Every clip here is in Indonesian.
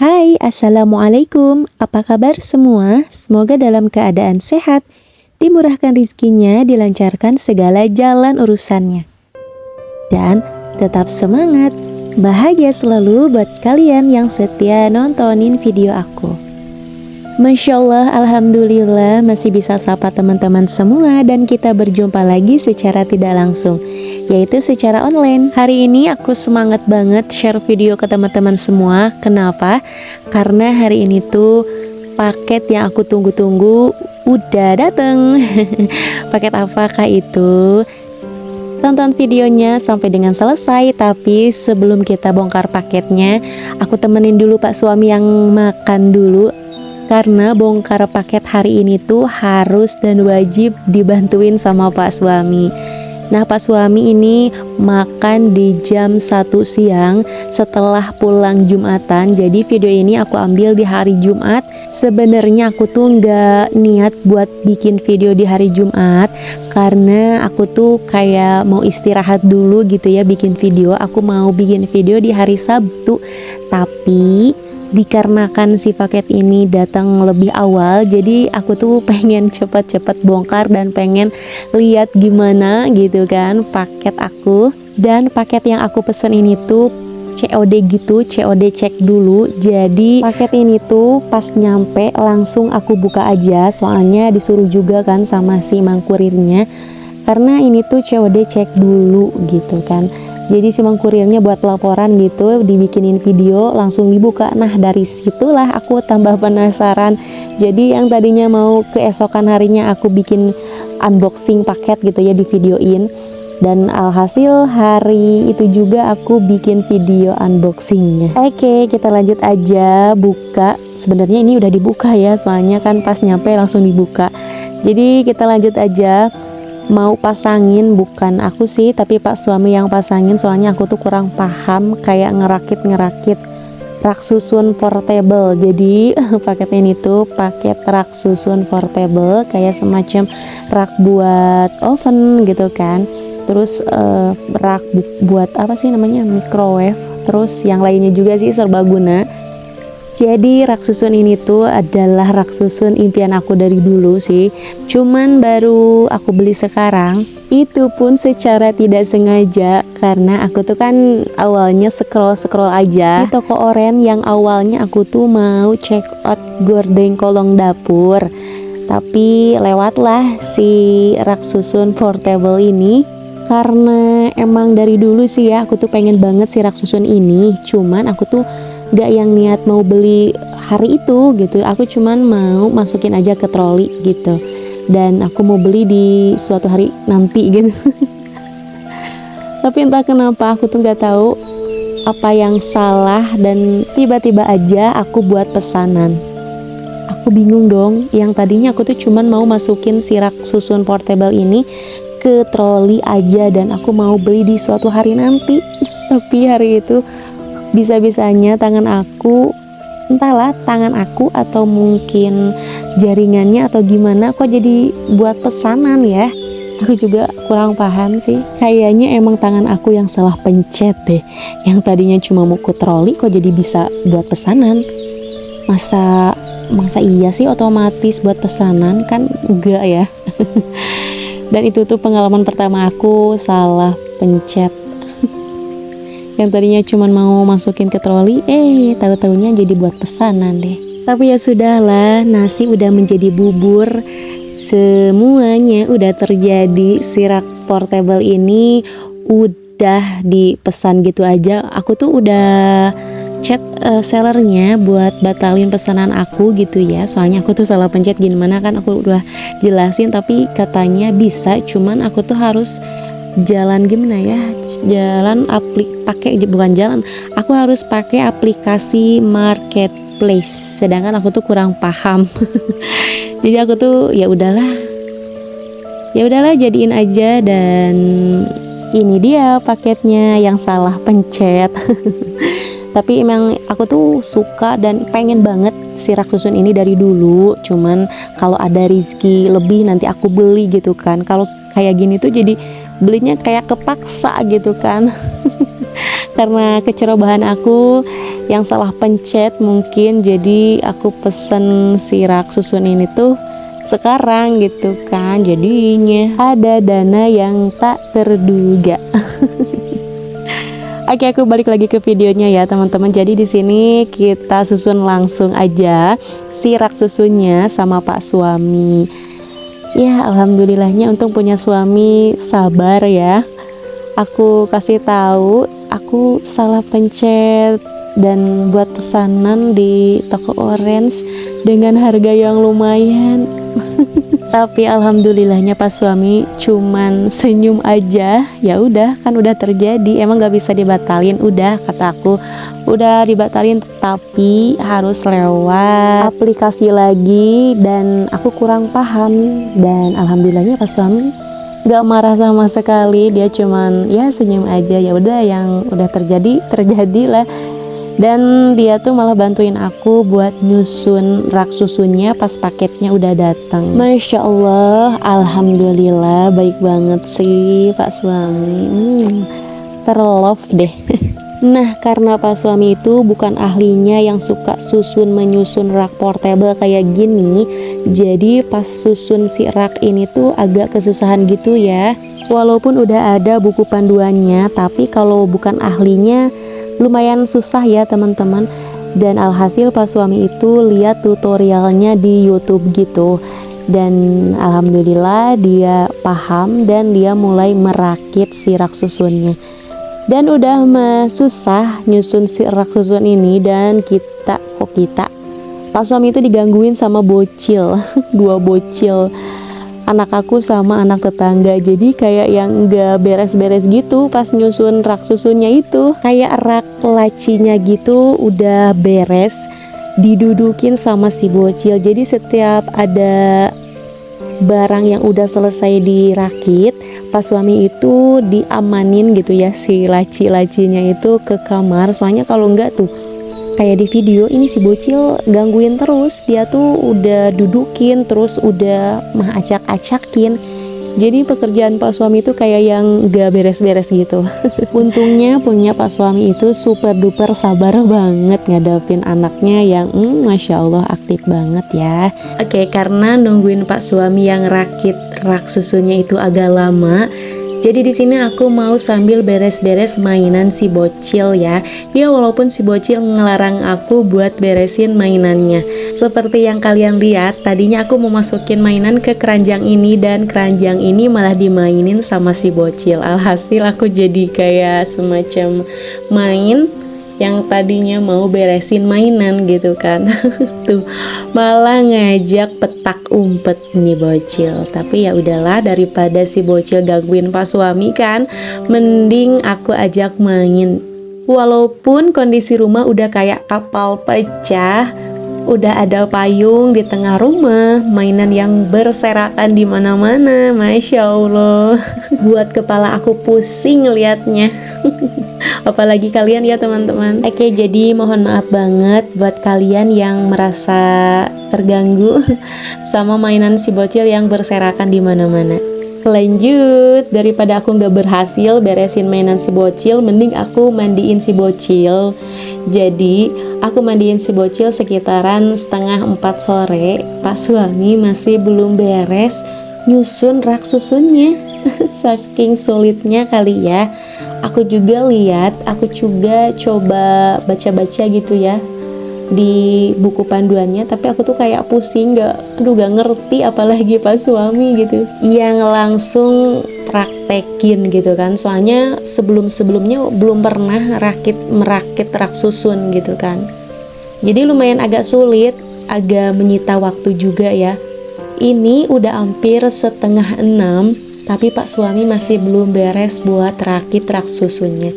Hai, Assalamualaikum. Apa kabar semua? Semoga dalam keadaan sehat, dimurahkan rizkinya, dilancarkan segala jalan urusannya. Dan tetap semangat, bahagia selalu buat kalian yang setia nontonin video aku. Masya Allah, Alhamdulillah masih bisa sapa teman-teman semua dan kita berjumpa lagi secara tidak langsung, yaitu secara online. Hari ini aku semangat banget share video ke teman-teman semua. Kenapa? Karena hari ini tuh paket yang aku tunggu-tunggu udah dateng. Paket apakah itu? Tonton videonya sampai dengan selesai. Tapi sebelum kita bongkar paketnya, aku temenin dulu Pak Suami yang makan dulu. Karena bongkar paket hari ini tuh harus dan wajib dibantuin sama Pak Suami. Nah, Pak Suami ini makan di jam 1 siang setelah pulang Jumatan. Jadi video ini aku ambil di hari Jumat. Sebenarnya aku tuh nggak niat buat bikin video di hari Jumat, karena aku tuh kayak mau istirahat dulu gitu ya bikin video. Aku mau bikin video di hari Sabtu, tapi dikarenakan si paket ini datang lebih awal, jadi aku tuh pengen cepet-cepet bongkar dan pengen lihat gimana gitu kan paket aku. Dan paket yang aku pesen ini tuh COD gitu, COD cek dulu. Jadi paket ini tuh pas nyampe langsung aku buka aja, soalnya disuruh juga kan sama si mang kurirnya, karena ini tuh COD cek dulu gitu kan. Jadi si mang kurirnya buat laporan gitu, dibikinin video langsung dibuka. Nah, dari situlah aku tambah penasaran. Jadi yang tadinya mau keesokan harinya aku bikin unboxing paket gitu ya, di videoin. Dan alhasil hari itu juga aku bikin video unboxingnya. Oke, kita lanjut aja buka. Sebenarnya ini udah dibuka ya, soalnya kan pas nyampe langsung dibuka. Jadi kita lanjut aja. Mau pasangin, bukan aku sih, tapi Pak Suami yang pasangin, soalnya aku tuh kurang paham kayak ngerakit rak susun portable. Jadi paketnya ini tuh paket rak susun portable, kayak semacam rak buat oven gitu kan. Terus rak buat apa sih namanya, microwave. Terus yang lainnya juga sih serbaguna. Jadi rak susun ini tuh adalah rak susun impian aku dari dulu sih. Cuman baru aku beli sekarang. Itu pun secara tidak sengaja, karena aku tuh kan awalnya scroll aja di toko oren yang awalnya aku tuh mau check out gorden kolong dapur. Tapi lewatlah si rak susun portable ini. Karena emang dari dulu sih ya aku tuh pengen banget si rak susun ini. Cuman aku tuh gak yang niat mau beli hari itu gitu. Aku cuman mau masukin aja ke troli gitu, dan aku mau beli di suatu hari nanti gitu. Tapi entah kenapa aku tuh gak tahu apa yang salah, dan tiba-tiba aja aku buat pesanan. Aku bingung dong, yang tadinya aku tuh cuman mau masukin si rak susun portable ini ke troli aja, dan aku mau beli di suatu hari nanti. Tapi hari itu bisa-bisanya tangan aku, entahlah tangan aku atau mungkin jaringannya atau gimana, kok jadi buat pesanan ya. Aku juga kurang paham sih. Kayaknya emang tangan aku yang salah pencet deh. Yang tadinya cuma mau ke troli kok jadi bisa buat pesanan. Masa iya sih otomatis buat pesanan? Kan enggak ya. Dan itu tuh pengalaman pertama aku salah pencet. Yang tadinya cuma mau masukin ke troli, tahu-taunya jadi buat pesanan deh. Tapi ya sudahlah, nasi udah menjadi bubur, semuanya udah terjadi. Si rak portable ini udah dipesan gitu aja. Aku tuh udah ngechat sellernya buat batalin pesanan aku gitu ya. Soalnya aku tuh salah pencet gimana kan aku udah jelasin, tapi katanya bisa, cuman aku tuh harus jalan gimana ya, jalan bukan jalan, aku harus pakai aplikasi marketplace, sedangkan aku tuh kurang paham. Jadi aku tuh ya udahlah jadiin aja, dan ini dia paketnya yang salah pencet. Tapi emang aku tuh suka dan pengen banget si rak susun ini dari dulu, cuman kalau ada rezeki lebih nanti aku beli gitu kan. Kalau kayak gini tuh jadi belinya kayak kepaksa gitu kan. Karena kecerobohan aku yang salah pencet mungkin, jadi aku pesen si rak susun ini tuh sekarang gitu kan, jadinya ada dana yang tak terduga. Oke, aku balik lagi ke videonya ya teman-teman. Jadi di sini kita susun langsung aja si rak susunnya sama Pak suami. Ya alhamdulillahnya untung punya suami sabar ya. Aku kasih tahu aku salah pencet dan buat pesanan di toko orange dengan harga yang lumayan. Tapi alhamdulillahnya pas suami cuman senyum aja. Ya udah, kan udah terjadi, emang gak bisa dibatalin. Udah, kata aku udah dibatalin, tapi harus lewat aplikasi lagi, dan aku kurang paham. Dan alhamdulillahnya pas suami gak marah sama sekali, dia cuman ya senyum aja. Ya udah, yang udah terjadilah. Dan dia tuh malah bantuin aku buat nyusun rak susunnya pas paketnya udah datang. Masya Allah, alhamdulillah, baik banget sih Pak suami. Terlove deh. Nah, karena Pak suami itu bukan ahlinya yang suka menyusun rak portable kayak gini, jadi pas susun si rak ini tuh agak kesusahan gitu ya. Walaupun udah ada buku panduannya, tapi kalau bukan ahlinya lumayan susah ya teman-teman. Dan alhasil Pak suami itu lihat tutorialnya di YouTube gitu, dan alhamdulillah dia paham dan dia mulai merakit si rak susunnya. Dan udah susah nyusun si rak susun ini, dan Pak suami itu digangguin sama bocil. Dua bocil, anak aku sama anak tetangga. Jadi kayak yang gak beres-beres gitu pas nyusun rak susunnya itu. Kayak rak lacinya gitu udah beres, didudukin sama si bocil. Jadi setiap ada barang yang udah selesai dirakit, pas suami itu diamanin gitu ya si laci-lacinya itu ke kamar. Soalnya kalau enggak tuh kayak di video ini si bocil gangguin terus, dia tuh udah dudukin terus udah mah acak-acakin. Jadi pekerjaan Pak suami itu kayak yang gak beres-beres gitu. Untungnya punya Pak suami itu super duper sabar banget ngadapin anaknya yang Masya Allah aktif banget ya. Oke, karena nungguin Pak suami yang rakit rak susunya itu agak lama, jadi di sini aku mau sambil beres-beres mainan si bocil ya. Ya walaupun si bocil ngelarang aku buat beresin mainannya. Seperti yang kalian lihat, tadinya aku mau masukin mainan ke keranjang ini, dan keranjang ini malah dimainin sama si bocil. Alhasil aku jadi kayak semacam main yang tadinya mau beresin mainan gitu kan. Tuh malah ngajak petak umpet nih bocil. Tapi ya udahlah, daripada si bocil gangguin Pak suami kan, mending aku ajak main. Walaupun kondisi rumah udah kayak kapal pecah, udah ada payung di tengah rumah, mainan yang berserakan di mana-mana, Masya Allah. Buat kepala aku pusing ngeliatnya. Apalagi kalian ya teman-teman. Oke, jadi mohon maaf banget buat kalian yang merasa terganggu sama mainan si bocil yang berserakan di mana-mana. Lanjut, daripada aku nggak berhasil beresin mainan si bocil, mending aku mandiin si bocil. Jadi aku mandiin si bocil sekitaran 3:30 sore. Pak suami masih belum beres nyusun rak susunnya. Saking sulitnya kali ya. Aku juga lihat, aku juga coba baca-baca gitu ya di buku panduannya, tapi aku tuh kayak pusing, gak ngerti, apalagi Pak suami gitu yang langsung praktekin gitu kan, soalnya sebelumnya belum pernah merakit rak susun gitu kan. Jadi lumayan agak sulit, agak menyita waktu juga ya. Ini udah hampir setengah 6, tapi Pak suami masih belum beres buat rakit rak susunnya.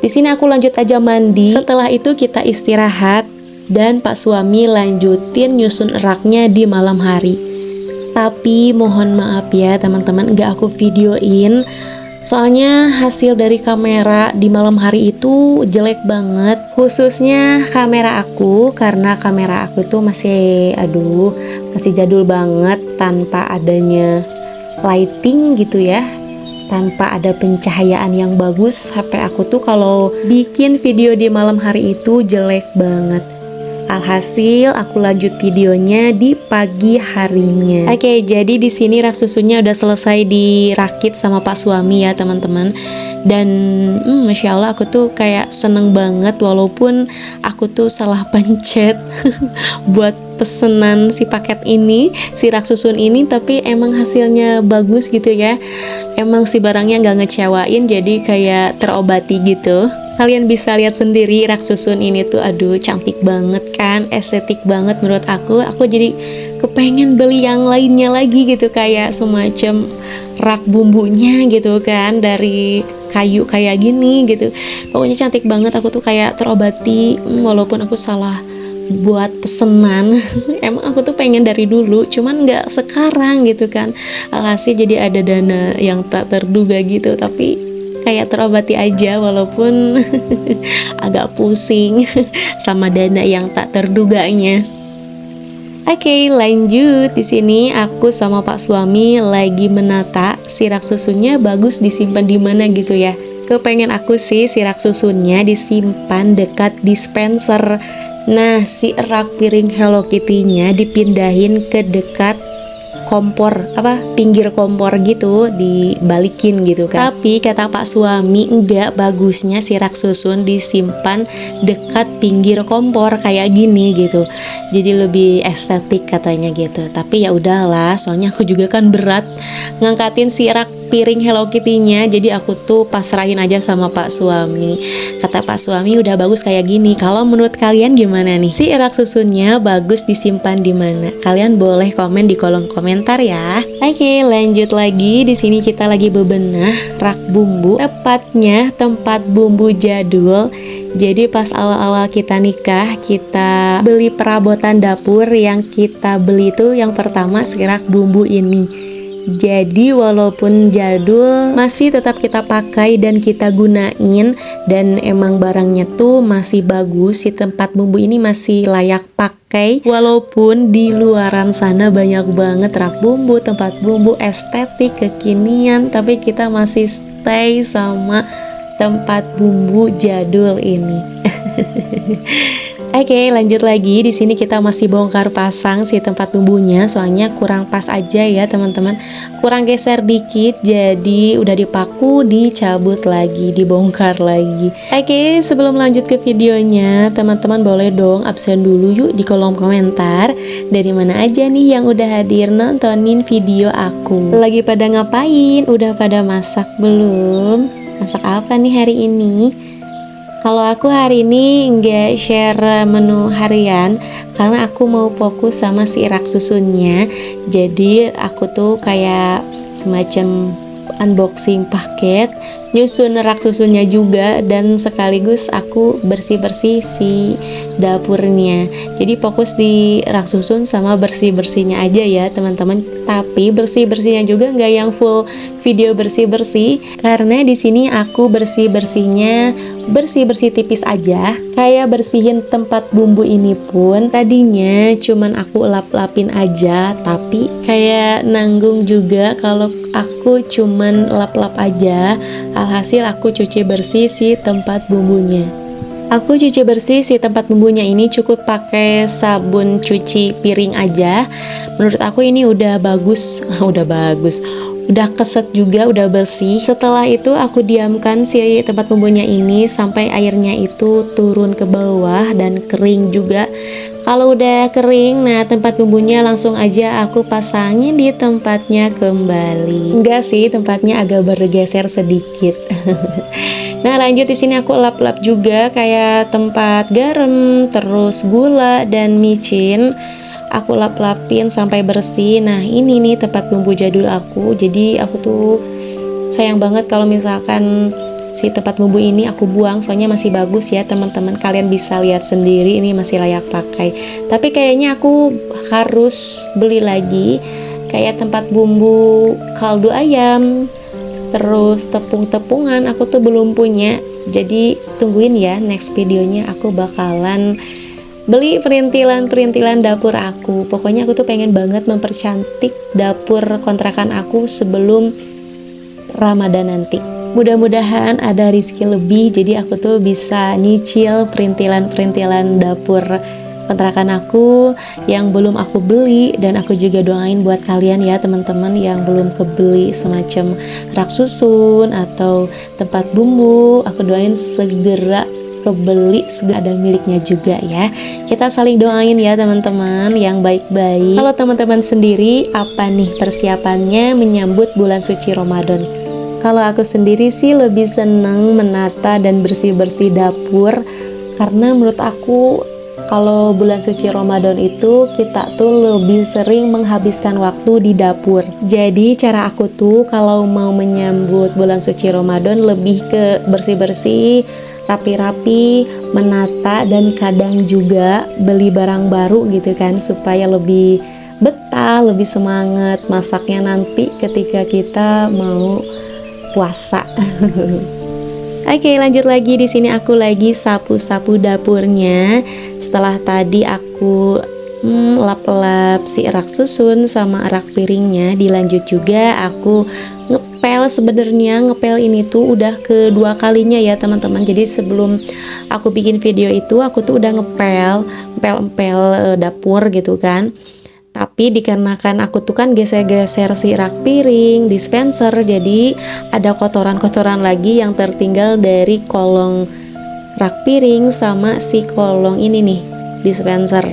Di sini aku lanjut aja mandi. Setelah itu kita istirahat dan Pak suami lanjutin nyusun raknya di malam hari. Tapi mohon maaf ya teman-teman, nggak aku videoin. Soalnya hasil dari kamera di malam hari itu jelek banget, khususnya kamera aku, karena kamera aku tuh masih jadul banget, tanpa adanya lighting gitu ya, tanpa ada pencahayaan yang bagus. HP aku tuh kalau bikin video di malam hari itu jelek banget. Alhasil aku lanjut videonya di pagi harinya. Oke, jadi di sini rak susunya udah selesai dirakit sama Pak suami ya teman-teman. Dan Masya Allah aku tuh kayak seneng banget, walaupun aku tuh salah pencet buat pesenan si paket ini, si rak susun ini, tapi emang hasilnya bagus gitu ya. Emang si barangnya nggak ngecewain, jadi kayak terobati gitu. Kalian bisa lihat sendiri rak susun ini tuh, aduh cantik banget kan, estetik banget menurut aku. Aku jadi kepengen beli yang lainnya lagi gitu, kayak semacam rak bumbunya gitu kan, dari kayu kayak gini gitu. Pokoknya cantik banget, aku tuh kayak terobati, walaupun aku salah buat pesenan. Emang aku tuh pengen dari dulu, cuman nggak sekarang gitu kan. Alhasil jadi ada dana yang tak terduga gitu, tapi kayak terobati aja walaupun agak pusing sama dana yang tak terduganya. Oke, lanjut. Di sini aku sama Pak suami lagi menata si rak susunnya bagus disimpan di mana gitu ya. Kepengen aku sih si rak susunnya disimpan dekat dispenser. Nah, si rak piring Hello Kitty-nya dipindahin ke dekat kompor, pinggir kompor gitu, dibalikin gitu kan. Tapi kata Pak suami, enggak, bagusnya si rak susun disimpan dekat pinggir kompor kayak gini gitu, jadi lebih estetik katanya gitu. Tapi ya udahlah, soalnya aku juga kan berat ngangkatin si rak piring Hello Kitty-nya, jadi aku tuh pasrahin aja sama Pak suami. Kata Pak suami udah bagus kayak gini. Kalau menurut kalian gimana nih? Si rak susunnya bagus disimpan di mana? Kalian boleh komen di kolom komentar ya. Oke, lanjut lagi. Di sini kita lagi bebenah rak bumbu, tepatnya tempat bumbu jadul. Jadi pas awal-awal kita nikah, kita beli perabotan dapur. Yang kita beli tuh yang pertama si rak bumbu ini. Jadi walaupun jadul, masih tetap kita pakai dan kita gunain, dan emang barangnya tuh masih bagus. Si tempat bumbu ini masih layak pakai, walaupun di luaran sana banyak banget rak bumbu, tempat bumbu estetik kekinian, tapi kita masih stay sama tempat bumbu jadul ini. Oke, lanjut lagi. Di sini kita masih bongkar pasang si tempat bumbunya, soalnya kurang pas aja ya teman-teman, kurang geser dikit, jadi udah dipaku, dicabut lagi, dibongkar lagi. Oke, sebelum lanjut ke videonya, teman-teman boleh dong absen dulu yuk di kolom komentar, dari mana aja nih yang udah hadir nontonin video aku. Lagi pada ngapain? Udah pada masak belum? Masak apa nih hari ini? Kalau aku hari ini nggak share menu harian karena aku mau fokus sama si rak susunnya. Jadi aku tuh kayak semacam unboxing paket, nyusun rak susunnya juga, dan sekaligus aku bersih-bersih si dapurnya. Jadi fokus di rak susun sama bersih-bersihnya aja ya teman-teman. Tapi bersih-bersihnya juga nggak yang full video bersih-bersih, karena di sini aku bersih-bersihnya bersih-bersih tipis aja. Kayak bersihin tempat bumbu ini pun tadinya cuman aku lap-lapin aja, tapi kayak nanggung juga kalau aku cuman lap-lap aja. Alhasil aku cuci bersih si tempat bumbunya. Aku cuci bersih si tempat bumbunya ini cukup pakai sabun cuci piring aja. Menurut aku ini udah bagus, udah keset juga, udah bersih. Setelah itu aku diamkan si tempat bumbunya ini sampai airnya itu turun ke bawah dan kering juga. Kalau udah kering, nah tempat bumbunya langsung aja aku pasangin di tempatnya kembali. Enggak sih, tempatnya agak bergeser sedikit. Nah, lanjut di sini aku lap-lap juga kayak tempat garam, terus gula dan micin. Aku lap-lapin sampai bersih. Nah, ini nih tempat bumbu jadul aku. Jadi aku tuh sayang banget kalau misalkan si tempat bumbu ini aku buang, soalnya masih bagus ya teman-teman, kalian bisa lihat sendiri ini masih layak pakai. Tapi kayaknya aku harus beli lagi kayak tempat bumbu kaldu ayam, terus tepung-tepungan aku tuh belum punya. Jadi tungguin ya, next videonya aku bakalan beli perintilan-perintilan dapur aku. Pokoknya aku tuh pengen banget mempercantik dapur kontrakan aku sebelum Ramadan nanti. Mudah-mudahan ada rezeki lebih, jadi aku tuh bisa nyicil perintilan-perintilan dapur kontrakan aku yang belum aku beli. Dan aku juga doain buat kalian ya teman-teman yang belum kebeli semacam rak susun atau tempat bumbu, aku doain segera kebeli, segera ada miliknya juga ya. Kita saling doain ya teman-teman yang baik-baik. Kalau teman-teman sendiri apa nih persiapannya menyambut bulan suci Ramadan? Kalau aku sendiri sih lebih seneng menata dan bersih-bersih dapur, karena menurut aku kalau bulan suci Ramadan itu kita tuh lebih sering menghabiskan waktu di dapur. Jadi cara aku tuh kalau mau menyambut bulan suci Ramadan lebih ke bersih-bersih, rapi-rapi, menata, dan kadang juga beli barang baru gitu kan, supaya lebih betah, lebih semangat masaknya nanti ketika kita mau puasa. Oke, lanjut lagi. Di sini aku lagi sapu-sapu dapurnya. Setelah tadi aku lap-lap si rak susun sama rak piringnya, dilanjut juga aku ngepel. Sebenarnya ngepel ini tuh udah kedua kalinya ya teman-teman. Jadi sebelum aku bikin video itu aku tuh udah ngepel dapur gitu kan. Tapi dikarenakan aku tuh kan geser-geser si rak piring, dispenser, jadi ada kotoran-kotoran lagi yang tertinggal dari kolong rak piring sama si kolong ini nih, dispenser.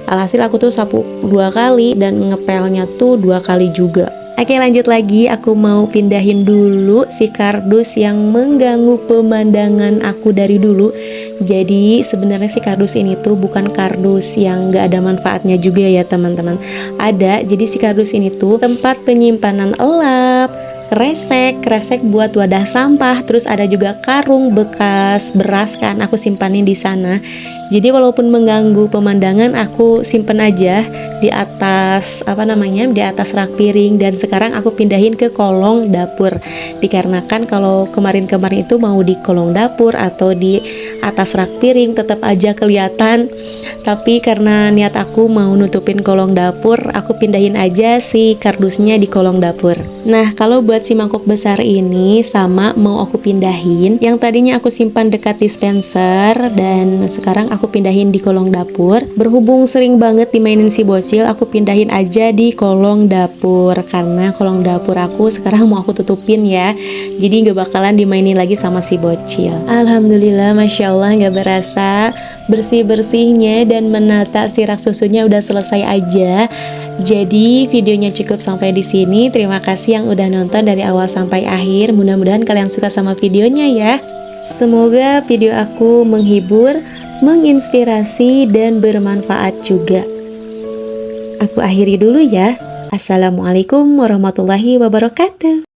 Alhasil aku tuh sapu 2 kali dan ngepelnya tuh 2 kali juga. Oke, lanjut lagi, aku mau pindahin dulu si kardus yang mengganggu pemandangan aku dari dulu. Jadi sebenarnya si kardus ini tuh bukan kardus yang gak ada manfaatnya juga ya teman-teman. Ada, jadi si kardus ini tuh tempat penyimpanan elap, kresek buat wadah sampah, terus ada juga karung bekas beras kan aku simpanin di sana. Jadi walaupun mengganggu pemandangan, aku simpen aja di atas di atas rak piring, dan sekarang aku pindahin ke kolong dapur. Dikarenakan kalau kemarin-kemarin itu mau di kolong dapur atau di atas rak piring tetap aja kelihatan. Tapi karena niat aku mau nutupin kolong dapur, aku pindahin aja si kardusnya di kolong dapur. Nah, kalau buat si mangkok besar ini sama mau aku pindahin. Yang tadinya aku simpan dekat dispenser dan sekarang aku pindahin di kolong dapur. Berhubung sering banget dimainin si bocil, aku pindahin aja di kolong dapur karena kolong dapur aku sekarang mau aku tutupin ya. Jadi gak bakalan dimainin lagi sama si bocil. Alhamdulillah, Masya Allah, gak berasa bersih-bersihnya dan menata si rak susunya udah selesai aja. Jadi videonya cukup sampai di sini. Terima kasih yang udah nonton dari awal sampai akhir. Mudah-mudahan kalian suka sama videonya ya. Semoga video aku menghibur, menginspirasi, dan bermanfaat juga. Aku akhiri dulu ya. Assalamualaikum warahmatullahi wabarakatuh.